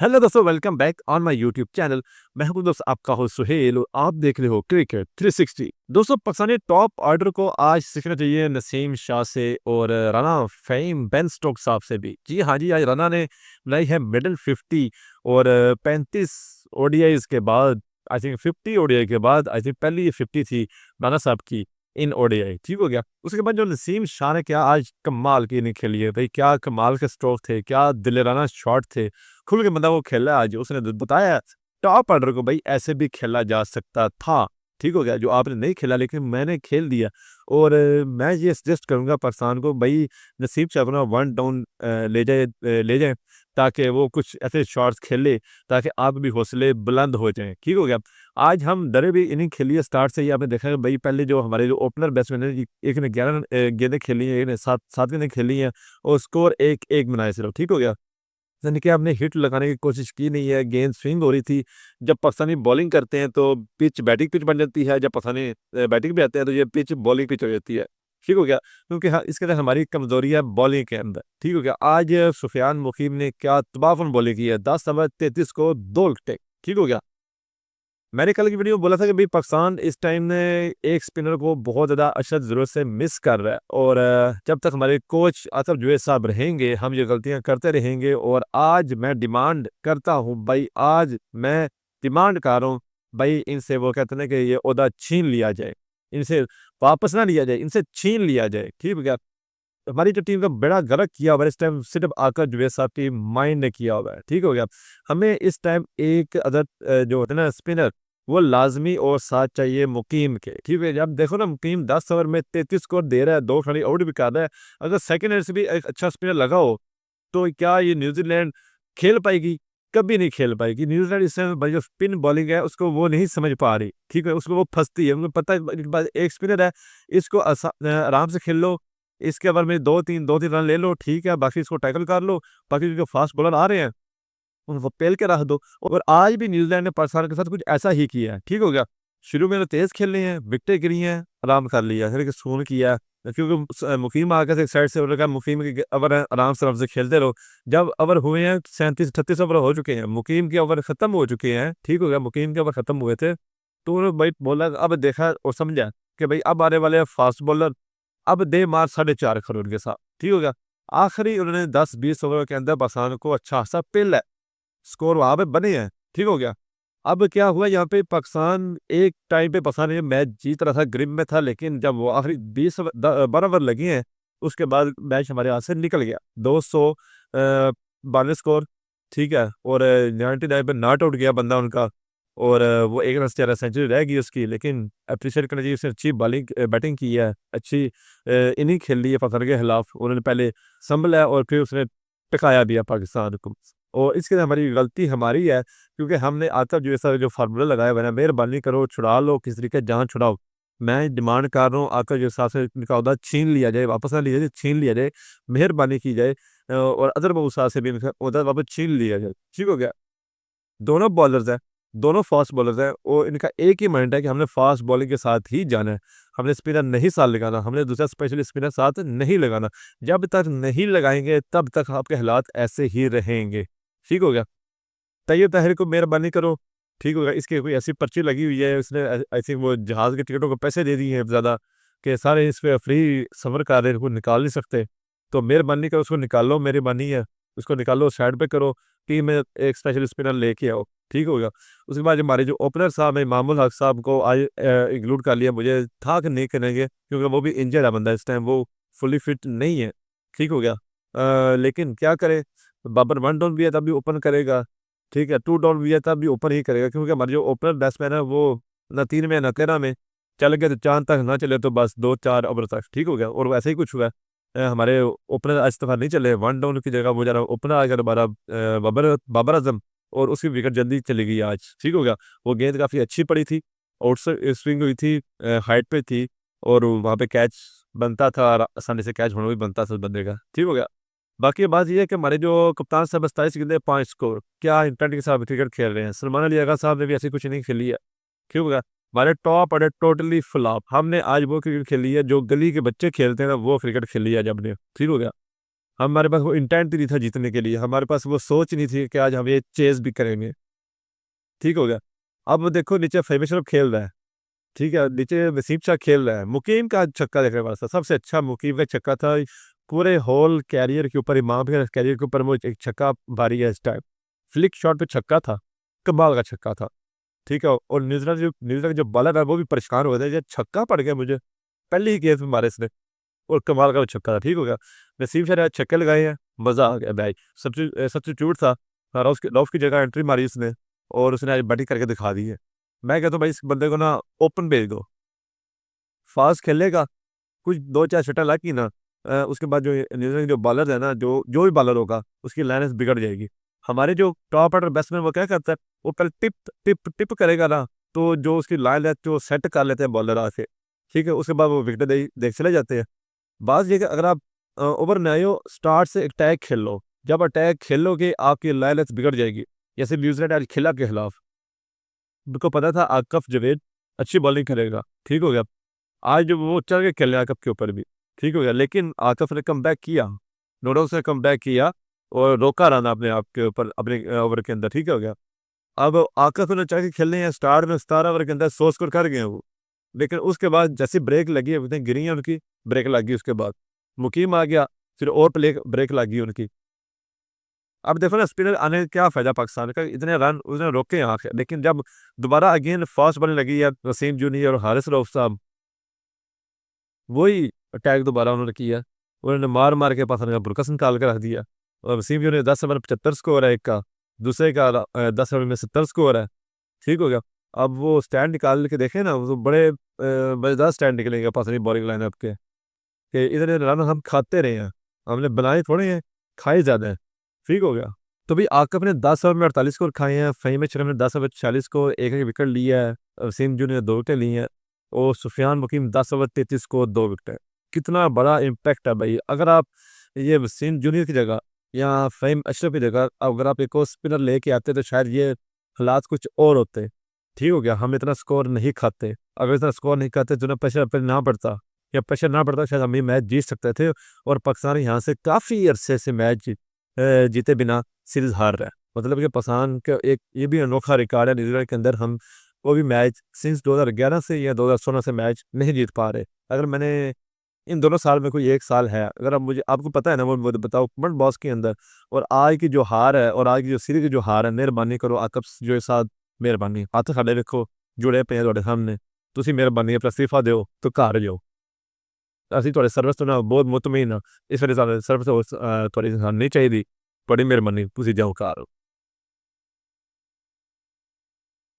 Hello दोस्तों, welcome back on my YouTube channel. मैं हूं दोस्त आपका होस्ट सुहेल और आप देख रहे हो क्रिकेट 360। दोस्तों, पाकिस्तानी टॉप ऑर्डर को आज सीखना चाहिए नसीम शाह से और राना फ़हीम बेन स्टोक्स साहब से भी। जी हाँ जी, आज राना ने बनाई है मिडल 50 और 35 ओडीआईज के बाद, आई थिंक 50 ओडीआई के बाद आई थिंक पहली ये 50 थी राना साहब की इन ओडीआई। ठीक हो गया। उसके बाद जो नसीम शाह ने क्या आज कमाल की इनिंग खेली है भाई, क्या कमाल के स्ट्रोक थे, क्या दिलेराना शॉट थे। खुल के बंदा वो खेला आज, उसने बताया टॉप ऑर्डर को भाई ऐसे भी खेला जा सकता था। ठीक हो गया, जो आपने नहीं खेला लेकिन मैंने खेल दिया। और मैं ये सजेस्ट करूंगा पाकिस्तान को भाई, नसीब से अपना वन डाउन ले जाए ताकि वो कुछ ऐसे शॉट्स खेले ताकि आप भी हौसले बुलंद हो जाएं। ठीक हो गया। आज हम डरे भी इनिंग खेली है स्टार्ट से ही। आपने देखा है भाई, पहले जो हमारे जो ओपनर बैट्समैन है, एक ने 11 गेंदें खेली हैं, एक ने 7 गेंदें खेली हैं और स्कोर 1-1 बनाए सिर्फ। ठीक हो गया। यानी कि आपने हिट लगाने की कोशिश की नहीं है, गेंद स्विंग हो रही थी। जब पाकिस्तानी बॉलिंग करते हैं तो पिच बैटिंग पिच बन जाती है, जब पाकिस्तानी बैटिंग पे आते हैं तो ये पिच बॉलिंग पिच हो जाती है। ठीक हो गया। क्योंकि हाँ, इसके अंदर हमारी कमजोरी है बॉलिंग के अंदर। ठीक हो गया। आज सुफियान मुकीम ने क्या तबाहकुन बॉलिंग की है, 10 ओवर 33 को 2 विकेट। ठीक हो गया। मैंने कल की वीडियो में बोला था कि भाई पाकिस्तान इस टाइम ने एक स्पिनर को बहुत ज़्यादा अशद ज़रूरत से मिस कर रहा है और जब तक हमारे कोच आसिफ जुवैद साहब रहेंगे हम ये गलतियां करते रहेंगे। और आज मैं डिमांड करता हूं भाई, आज मैं डिमांड कर रहा हूं भाई, इनसे वो कहते हैं कि ये ओहदा छीन लिया जाए, इनसे वापस ना लिया जाए, इनसे छीन लिया जाए। ठीक है। हमारी जो टीम का बड़ा गलत किया हुआ है इस टाइम सिर्फ आकर जुवैद साहब की माइंड ने किया हुआ है। ठीक हो गया। हमें इस टाइम एक अदर जो होता है ना स्पिनर, वो लाजमी और साथ चाहिए मुकीम के। ठीक है। जब देखो ना, मुकीम 10 ओवर में 33 स्कोर दे रहा है, 2 खिलाड़ी आउट भी कर रहा है। अगर सेकंड एंड से भी एक अच्छा स्पिनर लगाओ तो क्या ये न्यूजीलैंड खेल पाएगी? कभी नहीं खेल पाएगी। न्यूजीलैंड इस समय भाई जो स्पिन बॉलिंग है उसको वो नहीं समझ पा रही। ठीक है। उसको वो फंसती है, उनको पता है इनके पास एक स्पिनर है, इसको आराम से खेल लो, इसके ओवर में 2-3 रन ले लो, ठीक है, बाकी इसको टैकल कर लो, बाकी जो फास्ट बॉलर आ रहे हैं उनको पेल के रख दो। और आज भी न्यूजीलैंड ने पाकिस्तान के साथ कुछ ऐसा ही किया है। ठीक हो गया। शुरू में तो तेज खेल रहे हैं, विकेटें गिरी हैं, आराम कर लिया, फिर सुकून किया। क्योंकि मुकीम आकर एक साइड से उन्होंने कहा मुकीम के ओवर आराम से खेलते रहो। जब ओवर हुए हैं 37-38 ओवर हो चुके हैं, मुकीम के ओवर खत्म हो चुके हैं। ठीक हो गया। मुकीम के ओवर खत्म हुए थे तो उन्होंने भाई बोला, अब देखा और समझा कि भाई अब आने वाले फास्ट बॉलर, अब दे मार 4.5 करोड़ के साथ। ठीक हो गया। आखिरी उन्होंने 10-20 ओवर के अंदर पाकिस्तान को अच्छा सा पेल, स्कोर वहां पे बने हैं। ठीक हो गया। अब क्या हुआ यहाँ पे, पाकिस्तान एक टाइम पे पाकिस्तान ये मैच जीत रहा था, ग्रिप में था, लेकिन जब वो आखिरी 12 ओवर लगे हैं उसके बाद मैच हमारे हाथ से निकल गया। 292 स्कोर। ठीक है। और 99 पे नॉट आउट गया बंदा उनका। और वो एक रन से ज़्यादा सेंचुरी रह गई उसकी, लेकिन अप्रिशिएट करना चाहिए, उसने अच्छी बॉलिंग बैटिंग की है, अच्छी इनिंग खेल ली है पाकिस्तान के खिलाफ। उन्होंने पहले संभला है और फिर उसने टिकाया भी है पाकिस्तान को। और इसके लिए हमारी गलती हमारी है क्योंकि हमने आता जो ऐसा जो फार्मूला लगाया हुआ है ना, मेहरबानी करो छुड़ा लो, किस तरीके जान छुड़ाओ। मैं डिमांड कर रहा हूँ आकर जो हिसाब से इनका उहदा छीन लिया जाए, वापस ना लिया जाए, छीन लिया जाए, मेहरबानी की जाए। और अदर मऊसा से भी इनका उहदा वापस छीन लिया जाए। ठीक हो गया। दोनों बॉलर्स हैं, दोनों फास्ट बॉलर्स हैं और इनका एक ही माइंड है कि हमने फास्ट बॉलिंग के साथ ही जाना है, हमने स्पिनर नहीं साथ लगाना, हमने दूसरा स्पेशल स्पिनर साथ नहीं लगाना। जब तक नहीं लगाएंगे तब तक आपके हालात ऐसे ही रहेंगे। ठीक हो गया। तैयब ताहिर को मेहरबानी करो। ठीक होगा। इसकी कोई ऐसी पर्ची लगी हुई है, उसने आई थिंक वो जहाज़ के टिकटों को पैसे दे दिए हैं ज़्यादा, कि सारे इस पे फ्री सफ़र कर रहे हैं, वो निकाल नहीं सकते। तो मेहरबानी करो उसको निकालो, मेहरबानी है, उसको निकालो, साइड पे करो, टीम में एक स्पेशल स्पिनर लेके आओ। ठीक होगा। उसके बाद हमारे जो ओपनर साहब हैं, मामूल हक साहब को आज इंक्लूड कर लिया। मुझे था कि नहीं करेंगे क्योंकि वो भी इंजर्ड है बंदा, इस टाइम वो फुली फिट नहीं है। ठीक हो गया। लेकिन क्या करें, बाबर वन डाउन भी है तब भी ओपन करेगा। ठीक है। 2 डाउन भी है तब भी ओपन ही करेगा क्योंकि हमारे जो ओपनर बैट्समैन है वो ना 3 में ना 13 में, चल गए तो चांद तक, ना चले तो बस 2-4 ओवर तक। ठीक हो गया। और वैसे ही कुछ हुआ है। हमारे ओपनर आज दफा नहीं चले, वन डाउन की जगह वो जरा ओपनर आ गया दोबारा, बाबर बाबर आजम, और उसकी विकेट जल्दी चली गई आज। ठीक हो गया। वो गेंद काफ़ी अच्छी पड़ी थी, आउट स्विंग हुई थी, हाइट पे थी और वहाँ पे कैच बनता था, और आसानी से कैच होना भी बनता था उस बंदे का। ठीक हो गया। बाकी बात ये है कि हमारे जो कप्तान साहब 27 गेंदे 5 स्कोर, क्या इंटेंट के साथ क्रिकेट खेल रहे हैं। सलमान अली आगा साहब ने भी ऐसी कुछ नहीं खेली है। क्यों होगा। हमारे टॉप ऑर्डर टोटली फ्लॉप। हमने आज वो क्रिकेट खेली है जो गली के बच्चे खेलते हैं ना, वो क्रिकेट खेली है आज हमने। ठीक हो गया। हमारे पास वो इंटेंट ही नहीं था जीतने के लिए, हमारे पास वो सोच नहीं थी कि आज हम ये चेज़ भी करेंगे, ठीक हो गया। अब देखो नीचे फ़हीम अशरफ खेल रहा है, ठीक है, नीचे वसीम शाह खेल रहा है, मुकीम का छक्का देखने वाला था, सबसे अच्छा मुकीम का छक्का था, पूरे होल कैरियर के ऊपर, इमाम के कैरियर के ऊपर वो एक छक्का भारी है इस टाइम। फ्लिक शॉट पे छक्का था, कमाल का छक्का था, ठीक है। और न्यूज़ीलैंड का जो बॉलर है वो भी परेशान हो गए थे, ये छक्का पड़ गया मुझे, पहले ही गेंद में मारे इसने और कमाल का वो छक्का था, ठीक हो गया। नसीम शाह ने छक्के लगाए हैं, मज़ा आ गया भाई। सब्स्टिट्यूट था, रऊफ की जगह एंट्री मारी उसने और उसने आज बैटिंग करके दिखा दी है। मैं कहता हूँ भाई इस बंदे को ना ओपन भेज दो, फास्ट खेलेगा, कुछ 2-4 शॉटें लागी ना, उसके बाद जो न्यूज़ीलैंड के जो बॉलर है ना, जो जो भी बॉलर होगा उसकी लाइनें बिगड़ जाएगी। हमारे जो टॉप ऑर्डर बैट्समैन वो क्या करता है, वो पहले टिप टिप टिप करेगा ना, तो जो उसकी लाइन है जो सेट कर लेते हैं बॉलर आके, ठीक है, उसके बाद वो विकेट देख चले जाते हैं। बात ये है कि अगर आप ओवर में आए हो, स्टार्ट से अटैक खेल लो, जब अटैक खेलोगे आपकी लाइन बिगड़ जाएगी। जैसे न्यूजीलैंड आज खेला के खिलाफ, उनको पता था आकफ जवेद अच्छी बॉलिंग करेगा, ठीक हो गया। आज वो चल के खेल रहे आकफ के ऊपर भी, ठीक हो गया, लेकिन आकफ ने कमबैक किया, नो डाउट उसने कमबैक किया और रोका रन अपने आप के ऊपर अपने ओवर के अंदर, ठीक हो गया। अब आकफ ने चाह के खेलने हैं, स्टार्ट में 17 ओवर के अंदर 100 स्कोर कर गए हैं वो, लेकिन उसके बाद जैसे ब्रेक लगी, everything गिरी है उनकी, ब्रेक लग गई उसके बाद। मुकीम आ गया, फिर और प्ले ब्रेक लग गई उनकी। अब देखो ना स्पिनर आने का क्या फ़ायदा पाकिस्तान का, इतने रन उसने रोके यहाँ के, लेकिन जब दोबारा अगेन फास्ट बॉलिंग लगी है वसीम जूनियर और हारिस रऊफ साहब, वही अटैक दोबारा उन्होंने किया। उन्होंने मार-मार के पाकिस्तान का बुरकस निकाल के रख दिया और वसीम जूनियर 10 ओवर में 75 स्कोर है एक का, दूसरे का 10 ओवर में 70 स्कोर है, ठीक हो गया। अब वो स्टैंड निकाल के देखें ना, वो बड़े मज़ेदार स्टैंड निकलेंगे पाकिस्तानी बॉलिंग लाइनअप के, कि इतने रन हम खाते रहे हैं, हमने बनाए थोड़े हैं, खाए ज़्यादा हैं, ठीक हो गया। तो भाई आकब ने 10 ओवर में 48 स्कोर खाए हैं, फ़हीम अशरफ ने 10 ओवर 46 स्कोर, 1-1 विकेट लिया है, वसीम जूनियर ने 2 विकेट ली हैं और सुफियान मुकीम 10 ओवर 33 स्कोर 2 विकेट। कितना बड़ा इम्पैक्ट है भाई। अगर आप ये वसीम जूनियर की जगह या फ़हीम अशरफ की जगह अगर आप एक और स्पिनर लेके आते तो शायद ये हालात कुछ और होते, ठीक हो गया। हम इतना स्कोर नहीं खाते, अगर इतना स्कोर नहीं खाते तो ना प्रेशर पे ना पड़ता, या प्रेशर ना पड़ता शायद हम ये मैच जीत सकते थे और पाकिस्तान यहाँ से काफ़ी अरसे से मैच जीते बिना सीरीज़ हार रहा है। मतलब कि पाकिस्तान का एक ये भी अनोखा रिकॉर्ड है न्यूज़ीलैंड के अंदर, हम कोई भी मैच सिंस 2011 से या 2016 से मैच नहीं जीत पा रहे। अगर मैंने इन दोनों साल में कोई एक साल है, अगर आप मुझे आपको पता है ना वो बताओ कमेंट बॉक्स के अंदर। और आज की जो हार है और आज की जो सीरीज़ की जो हार है, मेहरबानी करो आकब जो है साथ मेहरबानी हत्थ साडे ਵੇਖੋ जुड़े पे हैं ਤੁਹਾਡੇ ਸਾਹਮਣੇ, ਤੁਸੀਂ ਮਿਹਰਬਾਨੀ ਆਪਣਾ ਅਸਤੀਫਾ ਦਿਓ ਤੇ ਘਰ ਜਾਓ। ਅਸੀਂ ਤੁਹਾਡੇ ਸਰਵਿਸ ਤੋਂ ਨਾ ਬਹੁਤ ਮੁਤਮਈਨ ਹਾਂ, ਇਸ ਵੇਲੇ ਸਾਨੂੰ ਸਰਵਿਸ ਤੁਹਾਡੀ ਸਾਨੂੰ ਨਹੀਂ ਚਾਹੀਦੀ, ਬੜੀ ਮਿਹਰਬਾਨੀ ਤੁਸੀਂ ਜਾਓ ਘਰ।